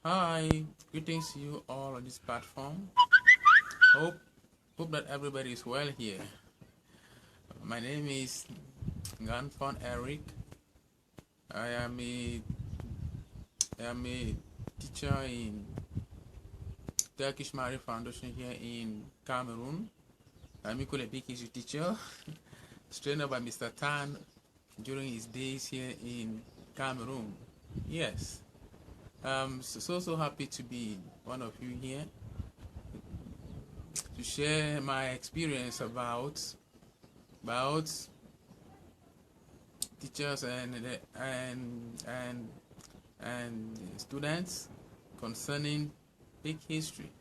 Hi, greetings to you all on this platform. Hope hope that everybody is well here. My name is Nganfon Eric. I am a teacher in Turkish Mari Foundation here in Cameroon. I'm equally a big history teacher, trained by Mr. Tan during his days here in Cameroon. Yes. So happy to be one of you here to share my experience about teachers and students concerning big history.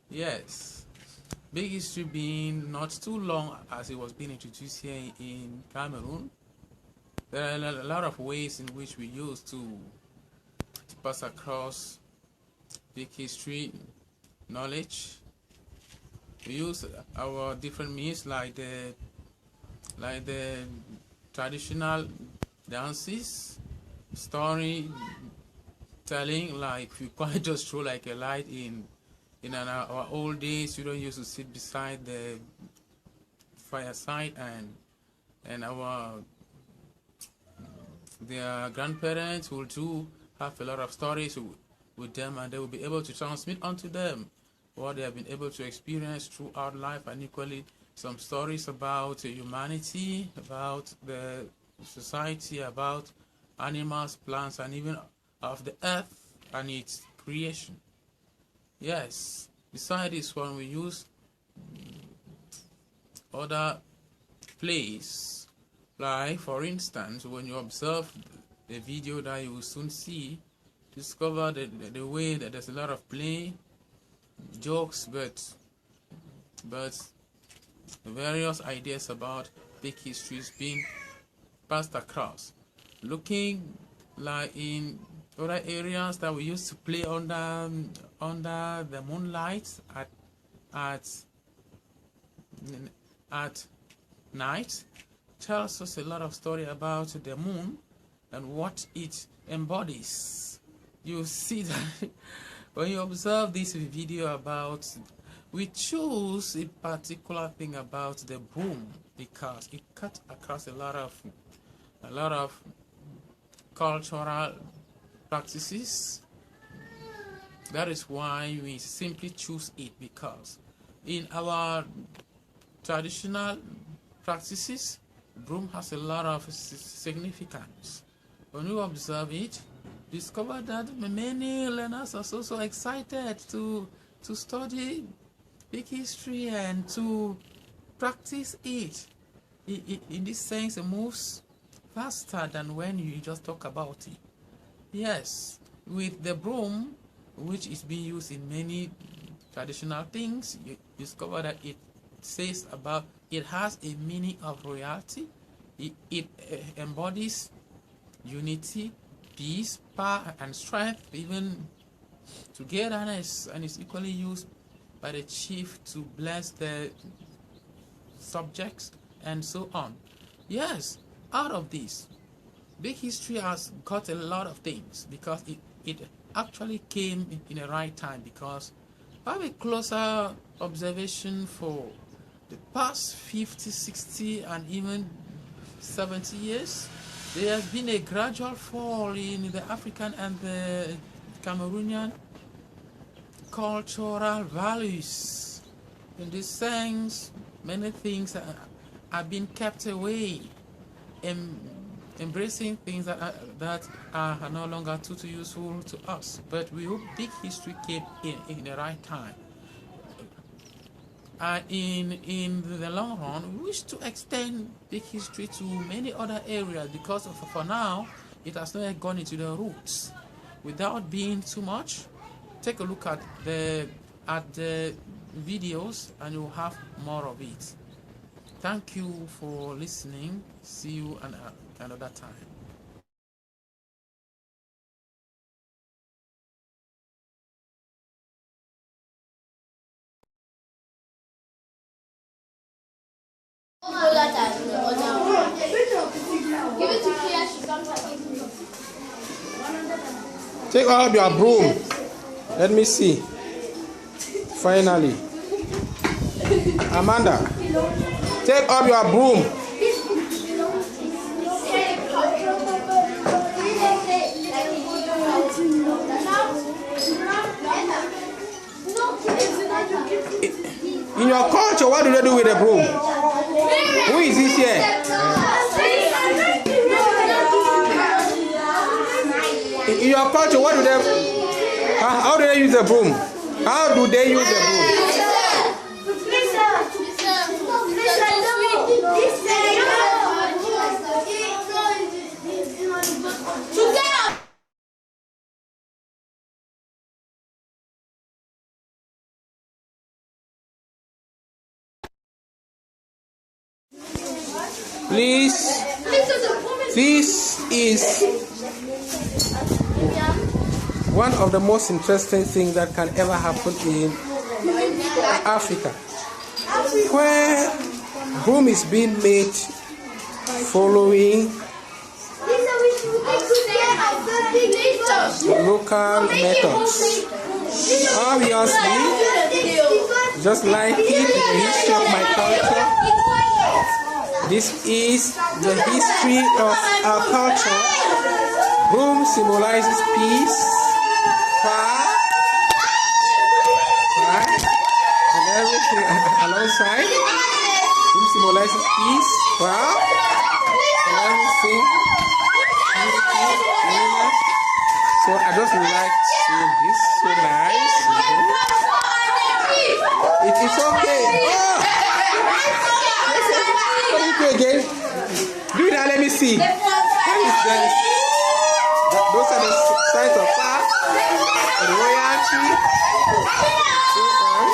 Yes, big history being not too long as it was being introduced here in Cameroon. There are a lot of ways in which we use to pass across big history knowledge. We use our different means like the traditional dances, story telling, like you can't just throw like a light in our old days. You don't used to sit beside the fireside and their grandparents will too have a lot of stories with them, and they will be able to transmit onto them what they have been able to experience throughout life, and equally some stories about humanity, about the society, about animals, plants, and even of the earth and its creation. Yes, besides this one, we use other plays, like for instance, when you observe the video that you will soon see, discover the way that there's a lot of play, jokes, but various ideas about big histories being passed across. Looking like in other areas that we used to play under the moonlight at night, tells us a lot of story about the moon and what it embodies. You see that when you observe this video about, we choose a particular thing about the broom because it cut across a lot of cultural practices. That is why we simply choose it, because in our traditional practices, broom has a lot of significance. When you observe it, discover that many learners are so excited to study big history and to practice it. In this sense, it moves faster than when you just talk about it. Yes, with the broom, which is being used in many traditional things, you discover that it says about, it has a meaning of royalty. It embodies unity, peace, power, and strength, even togetherness, and is equally used by the chief to bless the subjects and so on. Yes, out of this, big history has got a lot of things because it actually came in the right time, because I have a closer observation for the past 50, 60, and even 70 years. There has been a gradual fall in the African and the Cameroonian cultural values. In this sense, many things are being kept away, embracing things that are no longer too useful to us. But we hope big history came in the right time. In the long run, we wish to extend big history to many other areas, because for now, it has not yet gone into the roots. Without being too much, take a look at the videos and you'll have more of it. Thank you for listening. See you another time. Give it to Kia, she's on Take out your broom. Let me see. Finally. Amanda, take up your broom. In your culture, what do they do with the broom? Who is this here? In your culture, what do they? How do they use the broom? How do they use the broom? Please, this is one of the most interesting things that can ever happen in Africa, where broom is being made following local methods. Obviously, just like it in the history of my culture, this is the history of our culture. Broom symbolizes peace, power, right? And everything alongside. Broom symbolizes peace, power, and everything. So I just like seeing this. So nice. It is okay. Oh! Again. Do that, let me see. What is this? Those are the signs of power, the royalty, so on.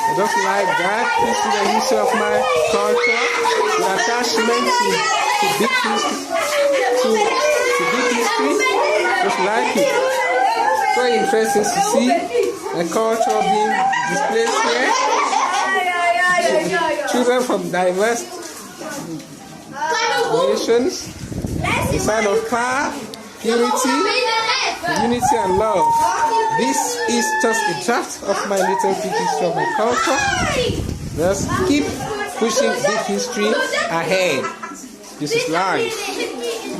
I just like that. This is the history of my culture, the attachment to big history, to big history. Just like it. Very interesting to see the culture being displayed here. Children from diverse nations, a sign of power, purity, unity, and love. This is just a draft of my little big history of my culture. Let's keep pushing big history ahead. This is life.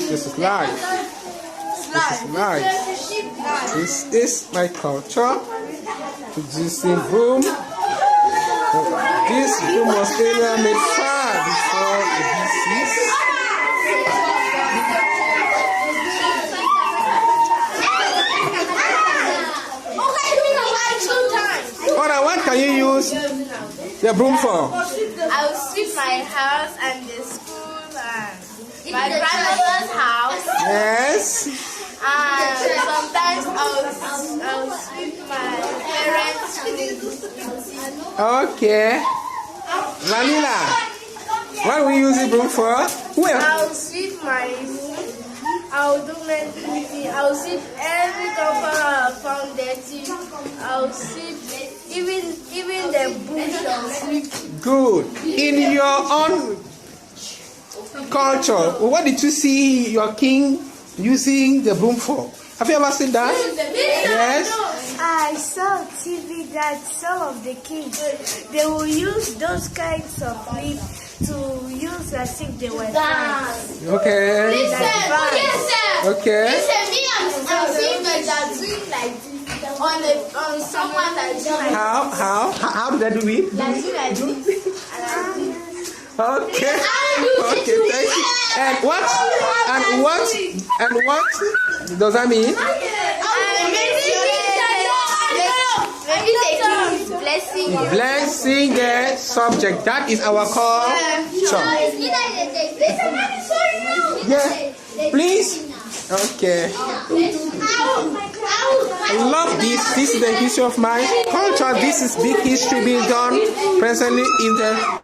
This is life. This is life. This is my culture. Producing broom. This broom was earlier made far before the BCs. What can you use the broom for? I will sweep my house and the school and my grandmother's house. Yes. And sometimes I'll sweep my parents' house. Okay. Vanilla, what will you use the broom for? Who else? I'll sweep my room. I'll do my I'll sweep every corner I found dirty. I'll sweep even the bush. I'll sweep. Good. In your own culture, what did you see your king using the broom for? Have you ever seen that? Yes. I saw on TV that some of the kids, they will use those kinds of leaves to use as if they were fans. Okay. Okay. Listen, me, I'm seeing that doing like this on someone that do like How do they do it? that do like this. Okay. Okay, thank you. And what does that mean? Maybe they can blessing you. Blessing the subject. That is our culture. Yeah. Please. Okay. I love this. This is the history of my culture. This is big history being done presently in the